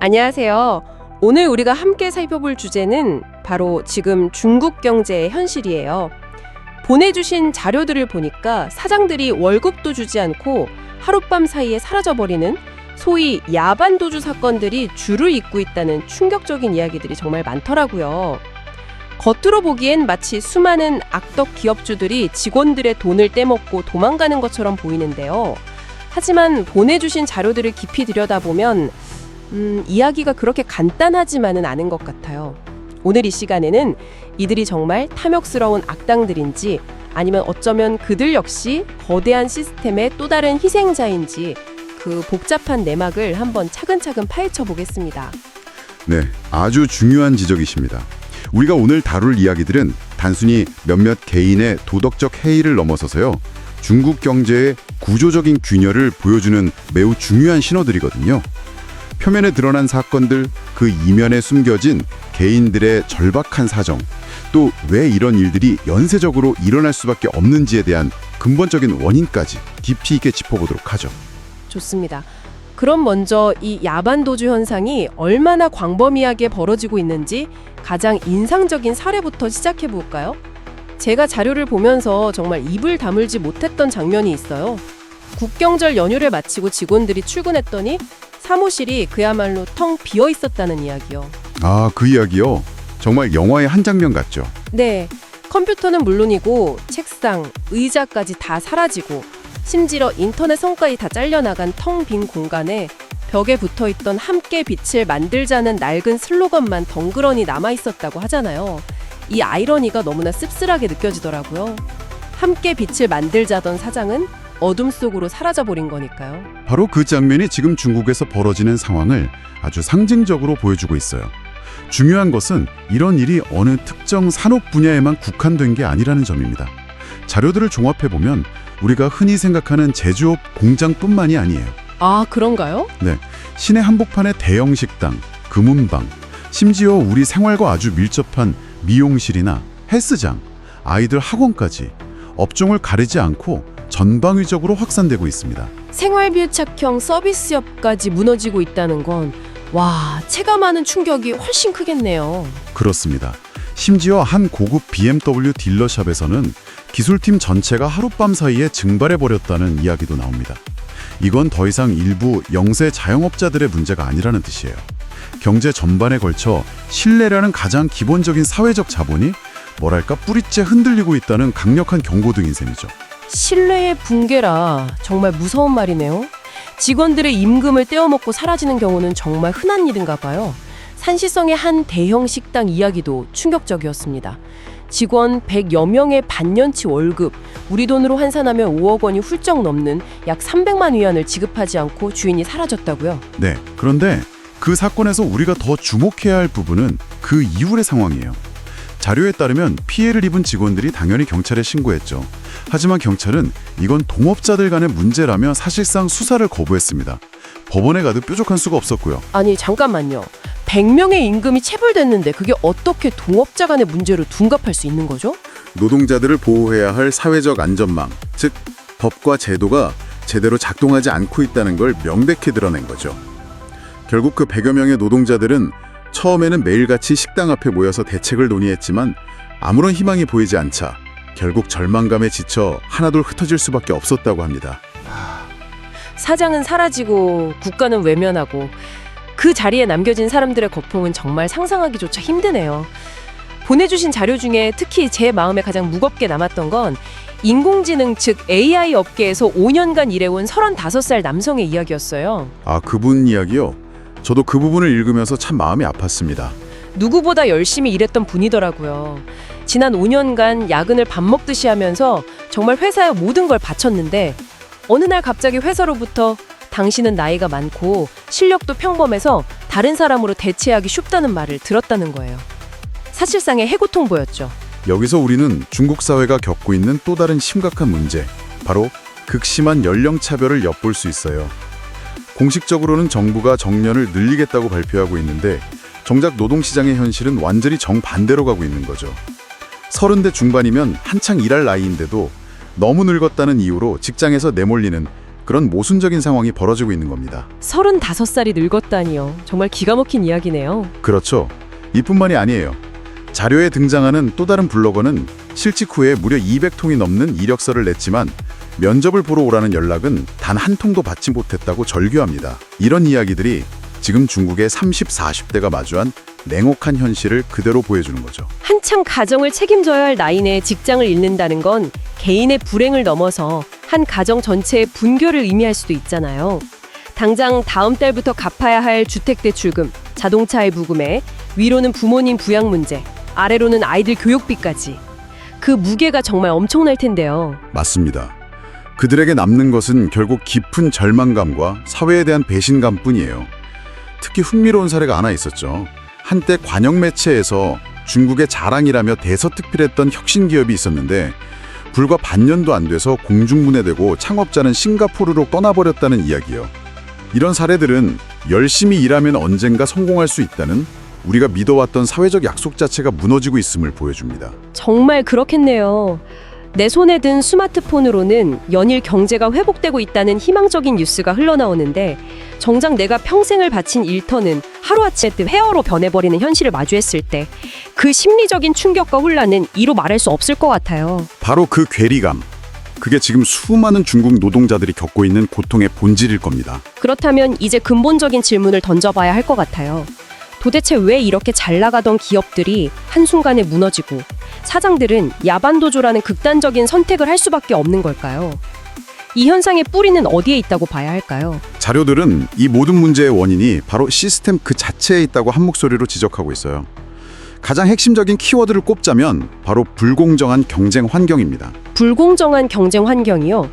안녕하세요. 오늘 우리가 함께 살펴볼 주제는 바로 지금 중국 경제의 현실이에요. 보내주신 자료들을 보니까 사장들이 월급도 주지 않고 하룻밤 사이에 사라져버리는 소위 야반도주 사건들이 줄을 잇고 있다는 충격적인 이야기들이 정말 많더라고요. 겉으로 보기엔 마치 수많은 악덕 기업주들이 직원들의 돈을 떼먹고 도망가는 것처럼 보이는데요. 하지만 보내주신 자료들을 깊이 들여다보면 이야기가 그렇게 간단하지만은 않은 것 같아요. 오늘 이 시간에는 이들이 정말 탐욕스러운 악당들인지 아니면 어쩌면 그들 역시 거대한 시스템의 또 다른 희생자인지 그 복잡한 내막을 한번 차근차근 파헤쳐 보겠습니다. 네, 아주 중요한 지적이십니다. 우리가 오늘 다룰 이야기들은 단순히 몇몇 개인의 도덕적 해이를 넘어서서요. 중국 경제의 구조적인 균열을 보여주는 매우 중요한 신호들이거든요. 표면에 드러난 사건들, 그 이면에 숨겨진 개인들의 절박한 사정, 또 왜 이런 일들이 연쇄적으로 일어날 수밖에 없는지에 대한 근본적인 원인까지 깊이 있게 짚어보도록 하죠. 좋습니다. 그럼 먼저 이 야반도주 현상이 얼마나 광범위하게 벌어지고 있는지 가장 인상적인 사례부터 시작해 볼까요? 제가 자료를 보면서 정말 입을 다물지 못했던 장면이 있어요. 국경절 연휴를 마치고 직원들이 출근했더니 사무실이 그야말로 텅 비어 있었다는 이야기요. 아, 그 이야기요? 정말 영화의 한 장면 같죠? 네, 컴퓨터는 물론이고 책상, 의자까지 다 사라지고 심지어 인터넷 성까지 다 잘려나간 텅 빈 공간에 벽에 붙어있던 함께 빛을 만들자는 낡은 슬로건만 덩그러니 남아있었다고 하잖아요. 이 아이러니가 너무나 씁쓸하게 느껴지더라고요. 함께 빛을 만들자던 사장은 어둠 속으로 사라져버린 거니까요. 바로 그 장면이 지금 중국에서 벌어지는 상황을 아주 상징적으로 보여주고 있어요. 중요한 것은 이런 일이 어느 특정 산업 분야에만 국한된 게 아니라는 점입니다. 자료들을 종합해보면 우리가 흔히 생각하는 제조업 공장뿐만이 아니에요. 아, 그런가요? 네, 시내 한복판의 대형 식당, 금은방, 심지어 우리 생활과 아주 밀접한 미용실이나 헬스장, 아이들 학원까지 업종을 가리지 않고 전방위적으로 확산되고 있습니다. 생활밀착형 서비스업까지 무너지고 있다는 건 와, 체감하는 충격이 훨씬 크겠네요. 그렇습니다. 심지어 한 고급 BMW 딜러샵에서는 기술팀 전체가 하룻밤 사이에 증발해버렸다는 이야기도 나옵니다. 이건 더 이상 일부 영세 자영업자들의 문제가 아니라는 뜻이에요. 경제 전반에 걸쳐 신뢰라는 가장 기본적인 사회적 자본이 뭐랄까 뿌리째 흔들리고 있다는 강력한 경고등인 셈이죠. 신뢰의 붕괴라 정말 무서운 말이네요. 직원들의 임금을 떼어먹고 사라지는 경우는 정말 흔한 일인가 봐요. 산시성의 한 대형 식당 이야기도 충격적이었습니다. 직원 100여 명의 반년치 월급, 우리 돈으로 환산하면 5억 원이 훌쩍 넘는 약 300만 위안을 지급하지 않고 주인이 사라졌다고요? 네, 그런데 그 사건에서 우리가 더 주목해야 할 부분은 그 이후의 상황이에요. 자료에 따르면 피해를 입은 직원들이 당연히 경찰에 신고했죠. 하지만 경찰은 이건 동업자들 간의 문제라며 사실상 수사를 거부했습니다. 법원에 가도 뾰족한 수가 없었고요. 아니, 잠깐만요. 100명의 임금이 체불됐는데 그게 어떻게 동업자 간의 문제로 둔갑할 수 있는 거죠? 노동자들을 보호해야 할 사회적 안전망, 즉 법과 제도가 제대로 작동하지 않고 있다는 걸 명백히 드러낸 거죠. 결국 그 100여 명의 노동자들은 처음에는 매일같이 식당 앞에 모여서 대책을 논의했지만 아무런 희망이 보이지 않자 결국 절망감에 지쳐 하나둘 흩어질 수밖에 없었다고 합니다. 사장은 사라지고 국가는 외면하고 그 자리에 남겨진 사람들의 고통은 정말 상상하기조차 힘드네요. 보내주신 자료 중에 특히 제 마음에 가장 무겁게 남았던 건 인공지능 즉 AI 업계에서 5년간 일해온 35살 남성의 이야기였어요. 아, 그분 이야기요? 저도 그 부분을 읽으면서 참 마음이 아팠습니다. 누구보다 열심히 일했던 분이더라고요. 지난 5년간 야근을 밥 먹듯이 하면서 정말 회사에 모든 걸 바쳤는데 어느 날 갑자기 회사로부터 당신은 나이가 많고 실력도 평범해서 다른 사람으로 대체하기 쉽다는 말을 들었다는 거예요. 사실상의 해고통보였죠. 여기서 우리는 중국 사회가 겪고 있는 또 다른 심각한 문제, 바로 극심한 연령차별을 엿볼 수 있어요. 공식적으로는 정부가 정년을 늘리겠다고 발표하고 있는데 정작 노동시장의 현실은 완전히 정반대로 가고 있는 거죠. 30대 중반이면 한창 일할 나이인데도 너무 늙었다는 이유로 직장에서 내몰리는 그런 모순적인 상황이 벌어지고 있는 겁니다. 35살이 늙었다니요. 정말 기가 막힌 이야기네요. 그렇죠. 이뿐만이 아니에요. 자료에 등장하는 또 다른 블로거는 실직 후에 무려 200통이 넘는 이력서를 냈지만 면접을 보러 오라는 연락은 단 한 통도 받지 못했다고 절규합니다. 이런 이야기들이 지금 중국의 30, 40대가 마주한 냉혹한 현실을 그대로 보여주는 거죠. 한창 가정을 책임져야 할 나이 내에 직장을 잃는다는 건 개인의 불행을 넘어서 한 가정 전체의 분결을 의미할 수도 있잖아요. 당장 다음 달부터 갚아야 할 주택대출금, 자동차의 부금에, 위로는 부모님 부양 문제, 아래로는 아이들 교육비까지. 그 무게가 정말 엄청날 텐데요. 맞습니다. 그들에게 남는 것은 결국 깊은 절망감과 사회에 대한 배신감뿐이에요. 특히 흥미로운 사례가 하나 있었죠. 한때 관영 매체에서 중국의 자랑이라며 대서특필했던 혁신 기업이 있었는데 불과 반년도 안 돼서 공중분해되고 창업자는 싱가포르로 떠나버렸다는 이야기요. 이런 사례들은 열심히 일하면 언젠가 성공할 수 있다는 우리가 믿어왔던 사회적 약속 자체가 무너지고 있음을 보여줍니다. 정말 그렇겠네요. 내 손에 든 스마트폰으로는 연일 경제가 회복되고 있다는 희망적인 뉴스가 흘러나오는데 정작 내가 평생을 바친 일터는 하루아침에 폐허로 변해버리는 현실을 마주했을 때 그 심리적인 충격과 혼란은 이로 말할 수 없을 것 같아요. 바로 그 괴리감. 그게 지금 수많은 중국 노동자들이 겪고 있는 고통의 본질일 겁니다. 그렇다면 이제 근본적인 질문을 던져봐야 할 것 같아요. 도대체 왜 이렇게 잘 나가던 기업들이 한순간에 무너지고 사장들은 야반도주라는 극단적인 선택을 할 수밖에 없는 걸까요? 이 현상의 뿌리는 어디에 있다고 봐야 할까요? 자료들은 이 모든 문제의 원인이 바로 시스템 그 자체에 있다고 한 목소리로 지적하고 있어요. 가장 핵심적인 키워드를 꼽자면 바로 불공정한 경쟁 환경입니다. 불공정한 경쟁 환경이요?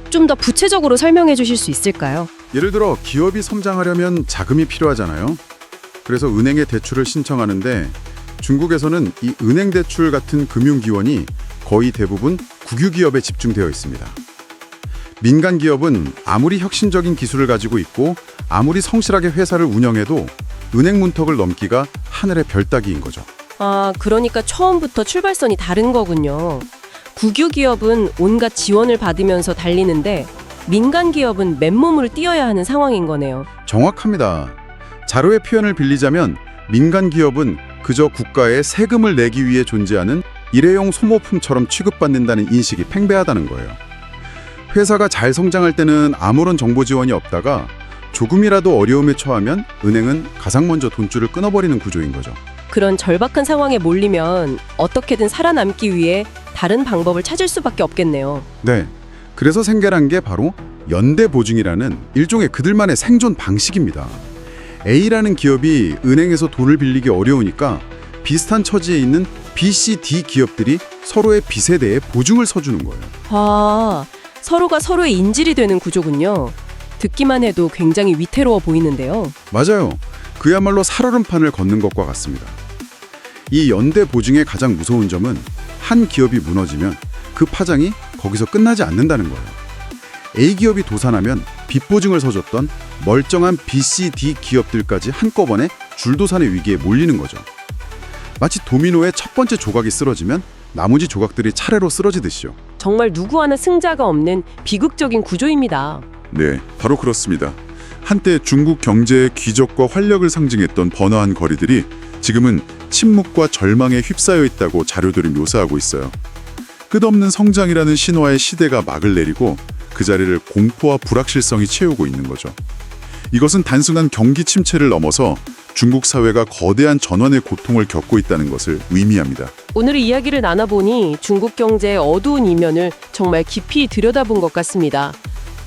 좀 더 구체적으로 설명해 주실 수 있을까요? 예를 들어 기업이 성장하려면 자금이 필요하잖아요. 그래서 은행에 대출을 신청하는데 중국에서는 이 은행 대출 같은 금융 기원이 거의 대부분 국유기업에 집중되어 있습니다. 민간 기업은 아무리 혁신적인 기술을 가지고 있고 아무리 성실하게 회사를 운영해도 은행 문턱을 넘기가 하늘의 별 따기인 거죠. 아, 그러니까 처음부터 출발선이 다른 거군요. 국유 기업은 온갖 지원을 받으면서 달리는데 민간 기업은 맨몸으로 뛰어야 하는 상황인 거네요. 정확합니다. 자료의 표현을 빌리자면 민간 기업은 그저 국가에 세금을 내기 위해 존재하는 일회용 소모품처럼 취급받는다는 인식이 팽배하다는 거예요. 회사가 잘 성장할 때는 아무런 정보 지원이 없다가 조금이라도 어려움에 처하면 은행은 가장 먼저 돈줄을 끊어버리는 구조인 거죠. 그런 절박한 상황에 몰리면 어떻게든 살아남기 위해 다른 방법을 찾을 수밖에 없겠네요. 네, 그래서 생겨난 게 바로 연대보증이라는 일종의 그들만의 생존 방식입니다. A라는 기업이 은행에서 돈을 빌리기 어려우니까 비슷한 처지에 있는 B, C, D 기업들이 서로의 빚에 대해 보증을 서주는 거예요. 아, 서로가 서로의 인질이 되는 구조군요. 듣기만 해도 굉장히 위태로워 보이는데요. 맞아요. 그야말로 살얼음판을 걷는 것과 같습니다. 이 연대보증의 가장 무서운 점은 한 기업이 무너지면 그 파장이 거기서 끝나지 않는다는 거예요. A기업이 도산하면 빚보증을 서줬던 멀쩡한 B, C, D 기업들까지 한꺼번에 줄도산의 위기에 몰리는 거죠. 마치 도미노의 첫 번째 조각이 쓰러지면 나머지 조각들이 차례로 쓰러지듯이요. 정말 누구 하나 승자가 없는 비극적인 구조입니다. 네, 바로 그렇습니다. 한때 중국 경제의 기적과 활력을 상징했던 번화한 거리들이 지금은 침묵과 절망에 휩싸여 있다고 자료들이 묘사하고 있어요. 끝없는 성장이라는 신화의 시대가 막을 내리고 그 자리를 공포와 불확실성이 채우고 있는 거죠. 이것은 단순한 경기 침체를 넘어서 중국 사회가 거대한 전환의 고통을 겪고 있다는 것을 의미합니다. 오늘 이야기를 나눠보니 중국 경제의 어두운 이면을 정말 깊이 들여다본 것 같습니다.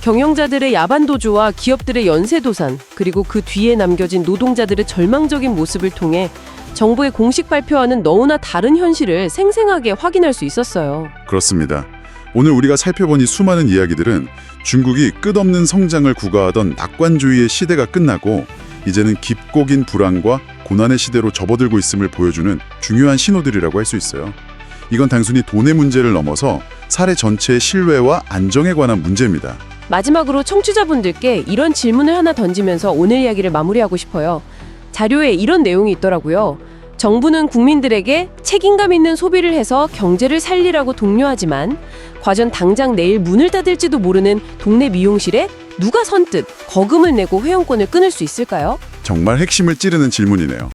경영자들의 야반도주와 기업들의 연쇄도산, 그리고 그 뒤에 남겨진 노동자들의 절망적인 모습을 통해 정부의 공식 발표와는 너무나 다른 현실을 생생하게 확인할 수 있었어요. 그렇습니다. 오늘 우리가 살펴본 이 수많은 이야기들은 중국이 끝없는 성장을 구가하던 낙관주의의 시대가 끝나고 이제는 깊고 긴 불안과 고난의 시대로 접어들고 있음을 보여주는 중요한 신호들이라고 할 수 있어요. 이건 단순히 돈의 문제를 넘어서 사회 전체의 신뢰와 안정에 관한 문제입니다. 마지막으로 청취자분들께 이런 질문을 하나 던지면서 오늘 이야기를 마무리하고 싶어요. 자료에 이런 내용이 있더라고요. 정부는 국민들에게 책임감 있는 소비를 해서 경제를 살리라고 독려하지만 과연 당장 내일 문을 닫을지도 모르는 동네 미용실에 누가 선뜻 거금을 내고 회원권을 끊을 수 있을까요? 정말 핵심을 찌르는 질문이네요.